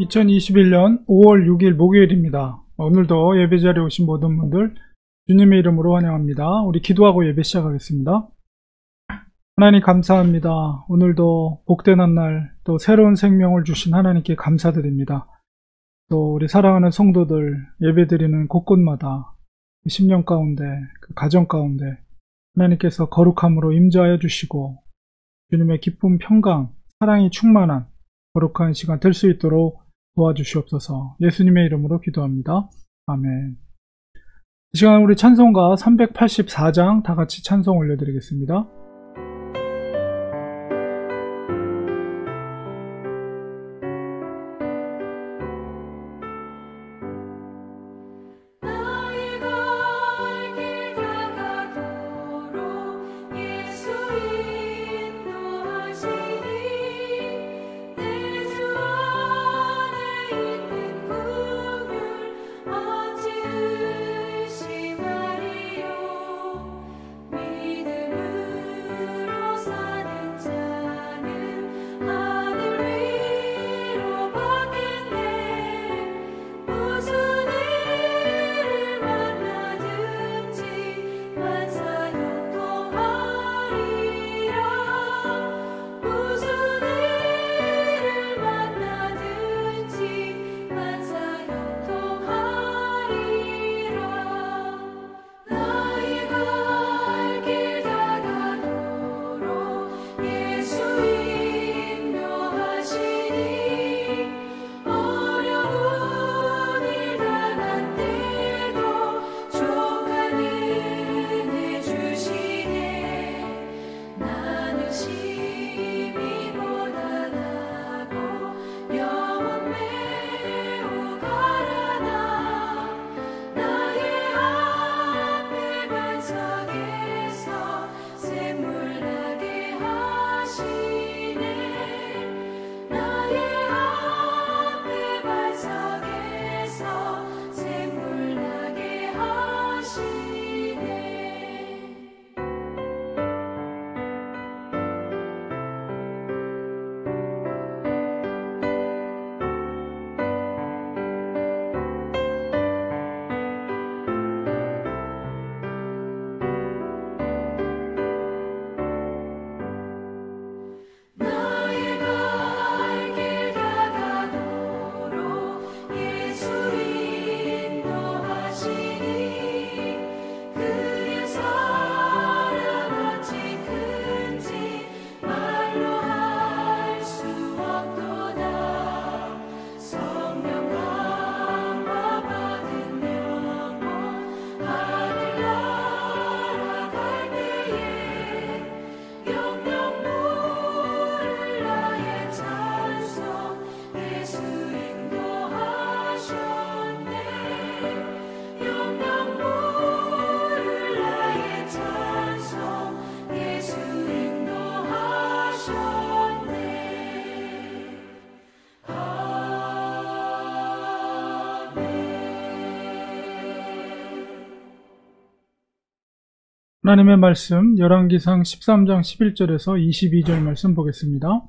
2021년 5월 6일 목요일입니다. 오늘도 예배 자리에 오신 모든 분들 주님의 이름으로 환영합니다. 우리 기도하고 예배 시작하겠습니다. 하나님 감사합니다. 오늘도 복된 한 날, 또 새로운 생명을 주신 하나님께 감사드립니다. 또 우리 사랑하는 성도들 예배드리는 곳곳마다 그 심령 가운데, 그 가정 가운데 하나님께서 거룩함으로 임재하여 주시고 주님의 기쁨, 평강, 사랑이 충만한 거룩한 시간 될 수 있도록 도와주시옵소서. 예수님의 이름으로 기도합니다. 아멘. 이 시간 우리 찬송가 384장 다 같이 찬송 올려드리겠습니다. 하나님의 말씀 열왕기상 13장 11절에서 22절 말씀 보겠습니다.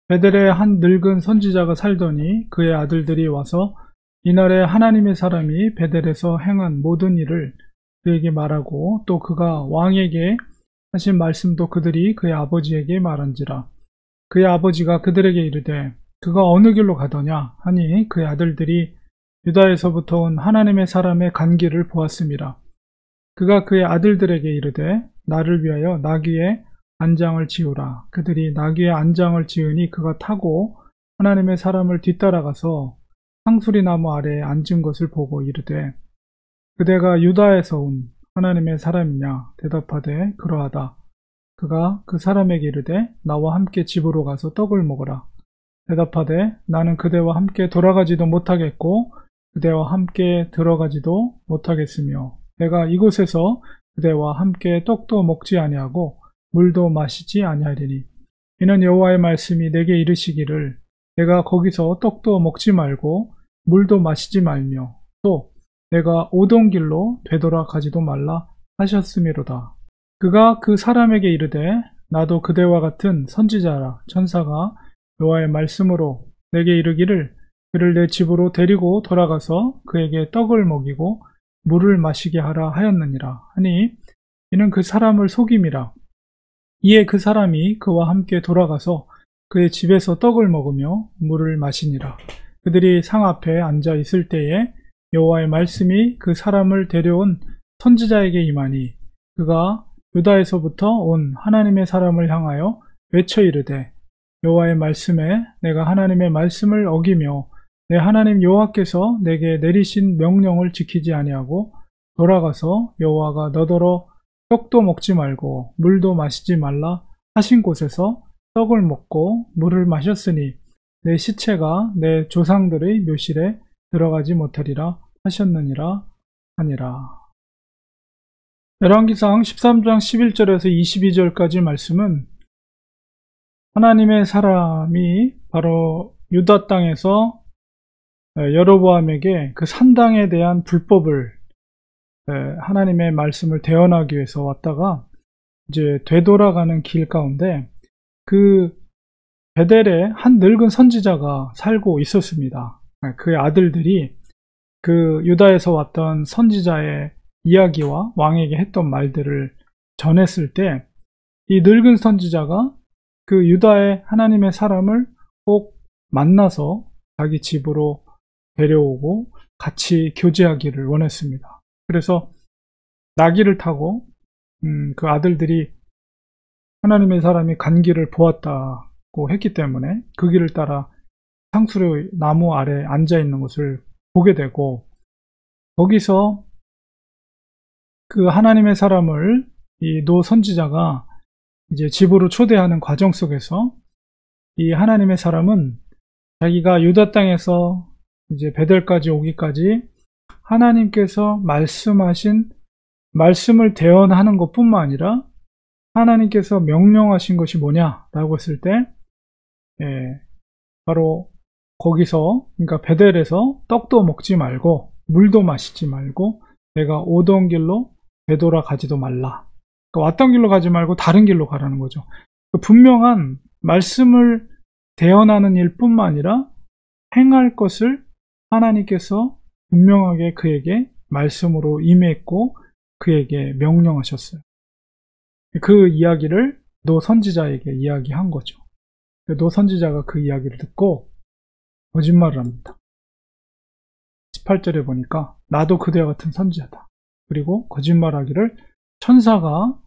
베델에 한 늙은 선지자가 살더니 그의 아들들이 와서 이날에 하나님의 사람이 베델에서 행한 모든 일을 그에게 말하고 또 그가 왕에게 하신 말씀도 그들이 그의 아버지에게 말한지라. 그의 아버지가 그들에게 이르되 그가 어느 길로 가더냐 하니 그의 아들들이 유다에서부터 온 하나님의 사람의 간 길을 보았음이라. 그가 그의 아들들에게 이르되 나를 위하여 나귀의 안장을 지으라. 그들이 나귀의 안장을 지으니 그가 타고 하나님의 사람을 뒤따라가서 상수리 나무 아래에 앉은 것을 보고 이르되 그대가 유다에서 온 하나님의 사람이냐? 대답하되 그러하다. 그가 그 사람에게 이르되 나와 함께 집으로 가서 떡을 먹으라. 대답하되 나는 그대와 함께 돌아가지도 못하겠고 그대와 함께 들어가지도 못하겠으며 내가 이곳에서 그대와 함께 떡도 먹지 아니하고 물도 마시지 아니하리니 이는 여호와의 말씀이 내게 이르시기를 내가 거기서 떡도 먹지 말고 물도 마시지 말며 또 내가 오던 길로 되돌아 가지도 말라 하셨음이로다. 그가 그 사람에게 이르되 나도 그대와 같은 선지자라. 천사가 여호와의 말씀으로 내게 이르기를 그를 내 집으로 데리고 돌아가서 그에게 떡을 먹이고 물을 마시게 하라 하였느니라 하니 이는 그 사람을 속임이라. 이에 그 사람이 그와 함께 돌아가서 그의 집에서 떡을 먹으며 물을 마시니라. 그들이 상 앞에 앉아 있을 때에 여호와의 말씀이 그 사람을 데려온 선지자에게 임하니 그가 유다에서부터 온 하나님의 사람을 향하여 외쳐 이르되 여호와의 말씀에 내가 하나님의 말씀을 어기며 내 하나님 여호와께서 내게 내리신 명령을 지키지 아니하고 돌아가서 여호와가 너더러 떡도 먹지 말고 물도 마시지 말라 하신 곳에서 떡을 먹고 물을 마셨으니 내 시체가 내 조상들의 묘실에 들어가지 못하리라 하셨느니라 하니라. 열왕기상 13장 11절에서 22절까지 말씀은 하나님의 사람이 바로 유다 땅에서 여로보암에게 그 산당에 대한 불법을 하나님의 말씀을 대언하기 위해서 왔다가 이제 되돌아가는 길 가운데 그 베델에 한 늙은 선지자가 살고 있었습니다. 그의 아들들이 그 유다에서 왔던 선지자의 이야기와 왕에게 했던 말들을 전했을 때 이 늙은 선지자가 그 유다의 하나님의 사람을 꼭 만나서 자기 집으로 데려오고 같이 교제하기를 원했습니다. 그래서 나귀를 타고 그 아들들이 하나님의 사람이 간 길을 보았다고 했기 때문에 그 길을 따라 상수리 나무 아래 앉아 있는 것을 보게 되고 거기서 그 하나님의 사람을 이 노 선지자가 이제 집으로 초대하는 과정 속에서 이 하나님의 사람은 자기가 유다 땅에서 이제 베델까지 오기까지 하나님께서 말씀하신 말씀을 대언하는 것뿐만 아니라 하나님께서 명령하신 것이 뭐냐라고 했을 때 바로 거기서 그러니까 베델에서 떡도 먹지 말고 물도 마시지 말고 내가 오던 길로 되돌아가지도 말라. 그러니까 왔던 길로 가지 말고 다른 길로 가라는 거죠. 분명한 말씀을 대언하는 일뿐만 아니라 행할 것을 하나님께서 분명하게 그에게 말씀으로 임했고 그에게 명령하셨어요. 그 이야기를 노 선지자에게 이야기한 거죠. 노 선지자가 그 이야기를 듣고 거짓말을 합니다. 18절에 보니까 나도 그대와 같은 선지자다. 그리고 거짓말하기를 천사가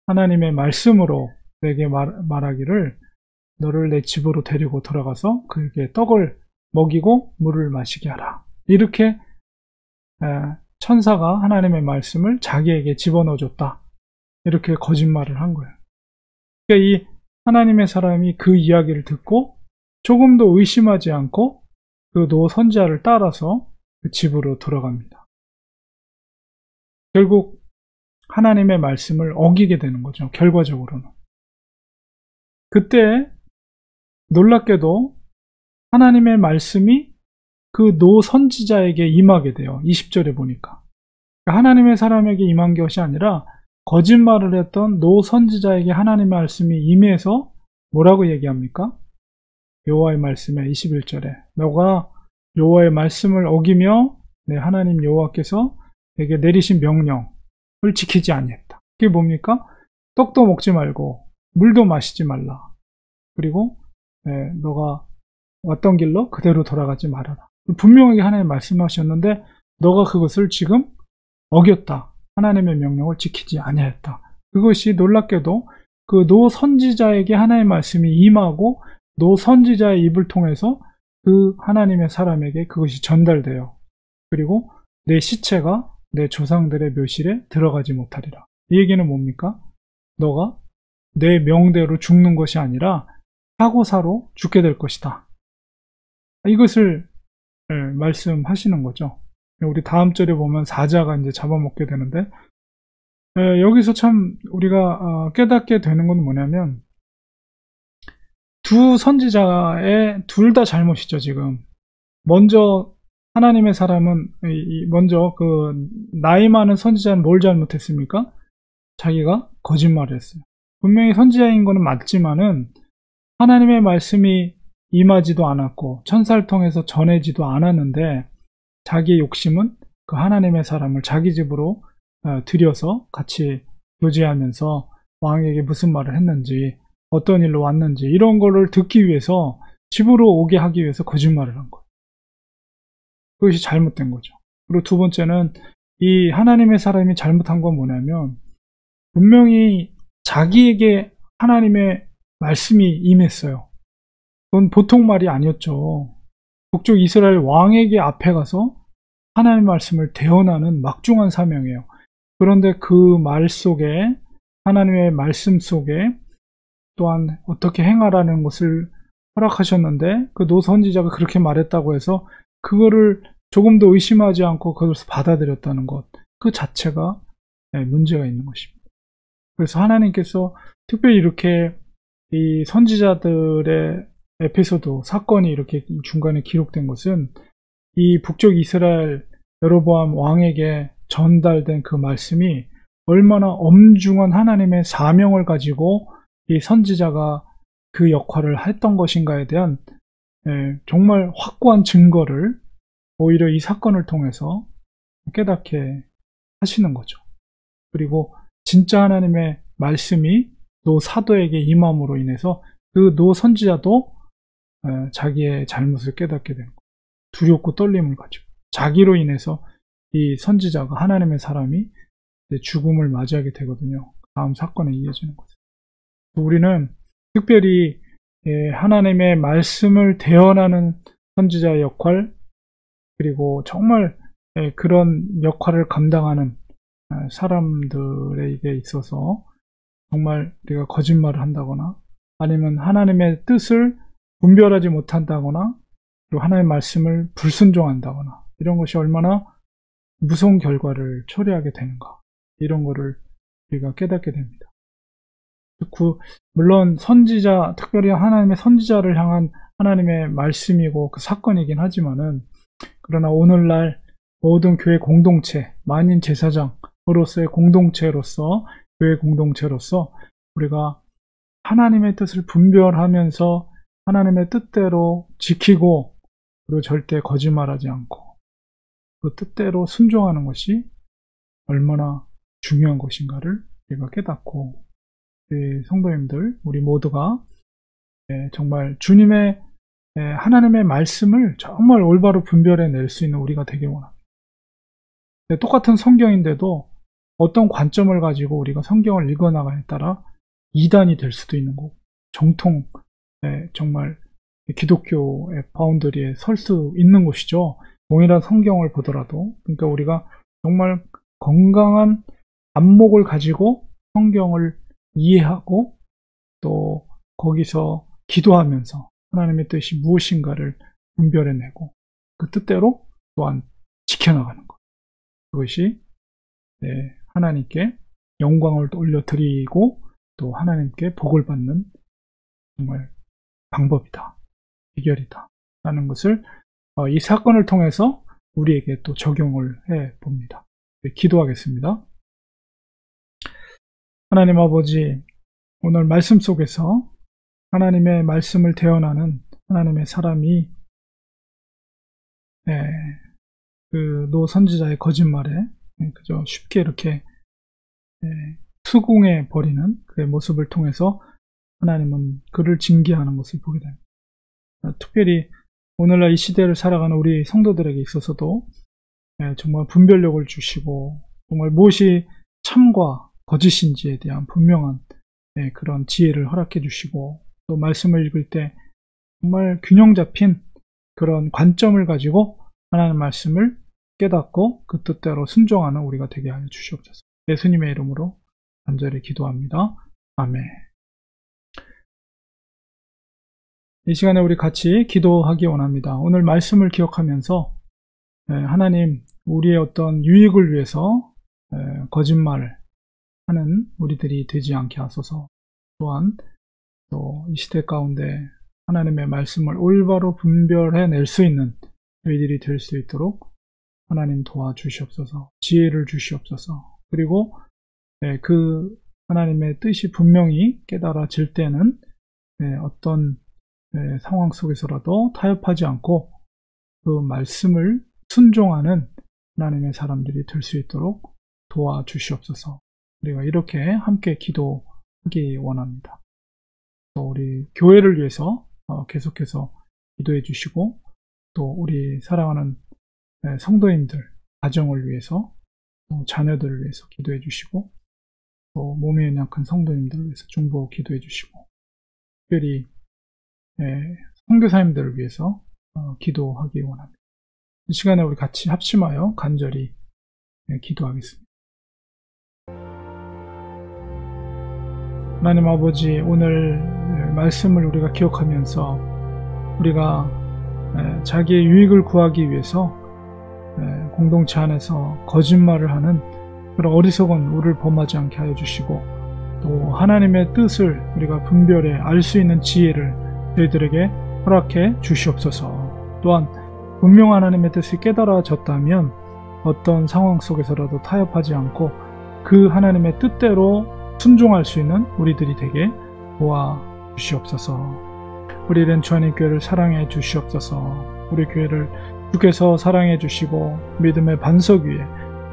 하나님의 말씀으로 내게 말하기를 너를 내 집으로 데리고 돌아가서 그에게 떡을 먹이고 물을 마시게 하라. 이렇게 천사가 하나님의 말씀을 자기에게 집어넣어줬다. 이렇게 거짓말을 한 거예요. 그러니까 이 하나님의 사람이 그 이야기를 듣고 조금도 의심하지 않고 그 노 선지자를 따라서 그 집으로 돌아갑니다. 결국 하나님의 말씀을 어기게 되는 거죠. 결과적으로는. 그때 놀랍게도 하나님의 말씀이 그 노 선지자에게 임하게 돼요. 20절에 보니까. 하나님의 사람에게 임한 것이 아니라 거짓말을 했던 노 선지자에게 하나님의 말씀이 임해서 뭐라고 얘기합니까? 여호와의 말씀에 21절에 너가 여호와의 말씀을 어기며 내 하나님 여호와께서 내게 내리신 명령을 지키지 아니했다. 그게 뭡니까? 떡도 먹지 말고 물도 마시지 말라. 그리고 너가 왔던 길로 그대로 돌아가지 말아라. 분명하게 하나님 말씀하셨는데 너가 그것을 지금 어겼다. 하나님의 명령을 지키지 아니했다. 그것이 놀랍게도 그 노 선지자에게 하나님의 말씀이 임하고 노 선지자의 입을 통해서 그 하나님의 사람에게 그것이 전달돼요. 그리고 내 시체가 내 조상들의 묘실에 들어가지 못하리라. 이 얘기는 뭡니까? 너가 내 명대로 죽는 것이 아니라 사고사로 죽게 될 것이다. 이것을 말씀하시는 거죠. 우리 다음 절에 보면 사자가 이제 잡아먹게 되는데 여기서 참 우리가 깨닫게 되는 건 뭐냐면 두 선지자의 둘 다 잘못이죠. 지금 먼저 하나님의 사람은 먼저 그 나이 많은 선지자는 뭘 잘못했습니까? 자기가 거짓말을 했어요. 분명히 선지자인 거는 맞지만은 하나님의 말씀이 임하지도 않았고 천사를 통해서 전해지도 않았는데 자기의 욕심은 그 하나님의 사람을 자기 집으로 들여서 같이 교제하면서 왕에게 무슨 말을 했는지 어떤 일로 왔는지 이런 거를 듣기 위해서 집으로 오게 하기 위해서 거짓말을 한 거예요. 그것이 잘못된 거죠. 그리고 두 번째는 이 하나님의 사람이 잘못한 건 뭐냐면 분명히 자기에게 하나님의 말씀이 임했어요. 그건 보통 말이 아니었죠. 북쪽 이스라엘 왕에게 앞에 가서 하나님의 말씀을 대언하는 막중한 사명이에요. 그런데 그 말 속에 하나님의 말씀 속에 또한 어떻게 행하라는 것을 허락하셨는데 그 노선지자가 그렇게 말했다고 해서 그거를 조금도 의심하지 않고 그것을 받아들였다는 것, 그 자체가 문제가 있는 것입니다. 그래서 하나님께서 특별히 이렇게 이 선지자들의 에피소드, 사건이 이렇게 중간에 기록된 것은 이 북쪽 이스라엘 여로보암 왕에게 전달된 그 말씀이 얼마나 엄중한 하나님의 사명을 가지고 이 선지자가 그 역할을 했던 것인가에 대한 정말 확고한 증거를 오히려 이 사건을 통해서 깨닫게 하시는 거죠. 그리고 진짜 하나님의 말씀이 노 사도에게 임함으로 인해서 그 노 선지자도 자기의 잘못을 깨닫게 되는 거예요. 두렵고 떨림을 가지고 자기로 인해서 이 선지자가 하나님의 사람이 죽음을 맞이하게 되거든요. 다음 사건에 이어지는 거죠. 우리는 특별히 하나님의 말씀을 대언하는 선지자의 역할, 그리고 정말 그런 역할을 감당하는 사람들에게 있어서 정말 우리가 거짓말을 한다거나 아니면 하나님의 뜻을 분별하지 못한다거나 그리고 하나님의 말씀을 불순종한다거나 이런 것이 얼마나 무서운 결과를 초래하게 되는가, 이런 거를 우리가 깨닫게 됩니다. 물론 선지자, 특별히 하나님의 선지자를 향한 하나님의 말씀이고 그 사건이긴 하지만은, 그러나 오늘날 모든 교회 공동체, 만인 제사장으로서의 공동체로서, 교회 공동체로서 우리가 하나님의 뜻을 분별하면서 하나님의 뜻대로 지키고, 그리고 절대 거짓말하지 않고 그 뜻대로 순종하는 것이 얼마나 중요한 것인가를 우리가 깨닫고, 성도님들 우리 모두가 정말 주님의 하나님의 말씀을 정말 올바로 분별해낼 수 있는 우리가 되길 원합니다. 똑같은 성경인데도 어떤 관점을 가지고 우리가 성경을 읽어나가에 따라 이단이 될 수도 있는 거고, 정통 정말 기독교의 바운더리에 설 수 있는 것이죠. 동일한 성경을 보더라도. 그러니까 우리가 정말 건강한 안목을 가지고 성경을 이해하고 또 거기서 기도하면서 하나님의 뜻이 무엇인가를 분별해내고 그 뜻대로 또한 지켜나가는 것, 그것이 하나님께 영광을 올려드리고 또 하나님께 복을 받는 정말 방법이다, 비결이다 라는 것을 이 사건을 통해서 우리에게 또 적용을 해 봅니다. 기도하겠습니다. 하나님 아버지, 오늘 말씀 속에서 하나님의 말씀을 대언하는 하나님의 사람이 그 노 선지자의 거짓말에 그저 쉽게 이렇게 수긍해 버리는 그의 모습을 통해서 하나님은 그를 징계하는 것을 보게 됩니다. 특별히 오늘날 이 시대를 살아가는 우리 성도들에게 있어서도 정말 분별력을 주시고 정말 무엇이 참과 거짓인지에 대한 분명한 그런 지혜를 허락해 주시고, 또 말씀을 읽을 때 정말 균형 잡힌 그런 관점을 가지고 하나님의 말씀을 깨닫고 그 뜻대로 순종하는 우리가 되게 하여 주시옵소서. 예수님의 이름으로 간절히 기도합니다. 아멘. 이 시간에 우리 같이 기도하기 원합니다. 오늘 말씀을 기억하면서 하나님, 우리의 어떤 유익을 위해서 거짓말을 하는 우리들이 되지 않게 하소서. 또한 또 이 시대 가운데 하나님의 말씀을 올바로 분별해낼 수 있는 저희들이 될 수 있도록 하나님 도와주시옵소서. 지혜를 주시옵소서. 그리고 그 하나님의 뜻이 분명히 깨달아질 때는 어떤 상황 속에서라도 타협하지 않고 그 말씀을 순종하는 하나님의 사람들이 될 수 있도록 도와주시옵소서. 우리가 이렇게 함께 기도하기 원합니다. 또 우리 교회를 위해서 계속해서 기도해 주시고, 또 우리 사랑하는 성도님들 가정을 위해서, 또 자녀들을 위해서 기도해 주시고, 또 몸이 연약한 성도님들을 위해서 중보 기도해 주시고, 특별히 선교사님들을 위해서 기도하기 원합니다. 이 시간에 우리 같이 합심하여 간절히 기도하겠습니다. 하나님 아버지, 오늘 말씀을 우리가 기억하면서 우리가 자기의 유익을 구하기 위해서 공동체 안에서 거짓말을 하는 그런 어리석은 우를 범하지 않게 하여 주시고, 또 하나님의 뜻을 우리가 분별해 알 수 있는 지혜를 저희들에게 허락해 주시옵소서. 또한 분명 하나님의 뜻이 깨달아졌다면 어떤 상황 속에서라도 타협하지 않고 그 하나님의 뜻대로 순종할 수 있는 우리들이 되게 도와주시옵소서. 우리 렌추아님 교회를 사랑해 주시옵소서. 우리 교회를 주께서 사랑해 주시고 믿음의 반석 위에,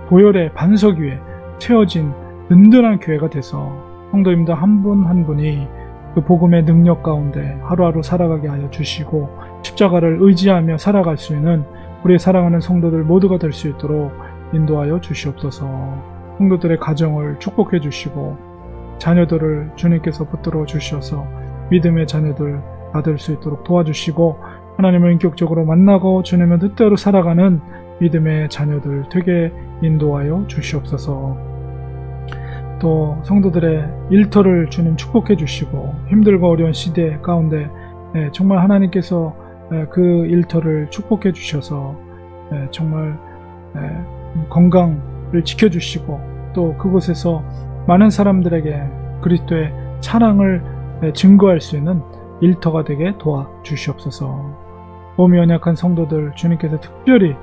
보혈의 반석 위에 세워진 든든한 교회가 돼서 성도님들 한 분 한 분이 그 복음의 능력 가운데 하루하루 살아가게 하여 주시고, 십자가를 의지하며 살아갈 수 있는 우리의 사랑하는 성도들 모두가 될 수 있도록 인도하여 주시옵소서. 성도들의 가정을 축복해 주시고, 자녀들을 주님께서 붙들어 주셔서 믿음의 자녀들 받을 수 있도록 도와주시고, 하나님을 인격적으로 만나고 주님의 뜻대로 살아가는 믿음의 자녀들 되게 인도하여 주시옵소서. 또 성도들의 일터를 주님 축복해 주시고, 힘들고 어려운 시대 가운데 정말 하나님께서 그 일터를 축복해 주셔서 정말 건강을 지켜주시고, 또 그곳에서 많은 사람들에게 그리스도의 사랑을 증거할 수 있는 일터가 되게 도와주시옵소서. 몸이 연약한 성도들 주님께서 특별히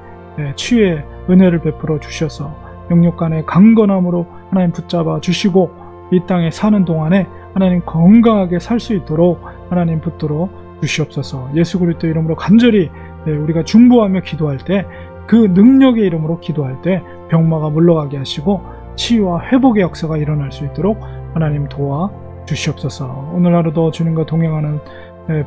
치유의 은혜를 베풀어 주셔서 영육간의 강건함으로 하나님 붙잡아 주시고, 이 땅에 사는 동안에 하나님 건강하게 살 수 있도록 하나님 붙들어 주시옵소서. 예수 그리스도 이름으로 간절히 우리가 중보하며 기도할 때, 그 능력의 이름으로 기도할 때 병마가 물러가게 하시고 치유와 회복의 역사가 일어날 수 있도록 하나님 도와 주시옵소서. 오늘 하루도 주님과 동행하는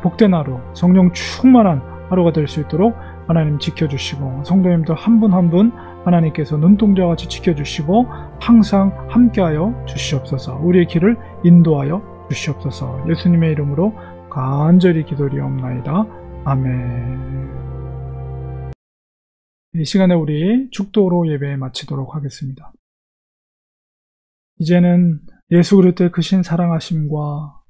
복된 하루, 성령 충만한 하루가 될 수 있도록 하나님 지켜주시고, 성도님들 한 분 한 분 하나님께서 눈동자같이 지켜주시고 항상 함께하여 주시옵소서. 우리의 길을 인도하여 주시옵소서. 예수님의 이름으로 간절히 기도리옵나이다. 아멘. 이 시간에 우리 축도로 예배 마치도록 하겠습니다. 이제는 예수 그리스도의 크신 사랑하심과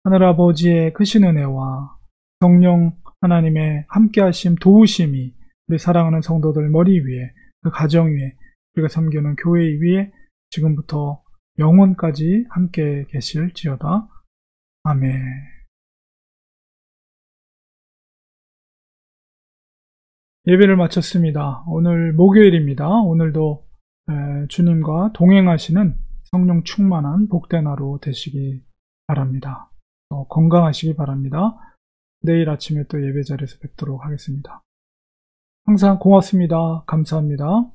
하늘아버지의 크신 은혜와 성령 하나님의 함께하심 도우심이 우리 사랑하는 성도들 머리 위에, 그 가정 위에, 우리가 섬기는 교회 위에 지금부터 영원까지 함께 계실지어다. 아멘. 예배를 마쳤습니다. 오늘 목요일입니다. 오늘도 주님과 동행하시는 성령 충만한 복된 하루 되시기 바랍니다. 건강하시기 바랍니다. 내일 아침에 또 예배 자리에서 뵙도록 하겠습니다. 항상 고맙습니다. 감사합니다.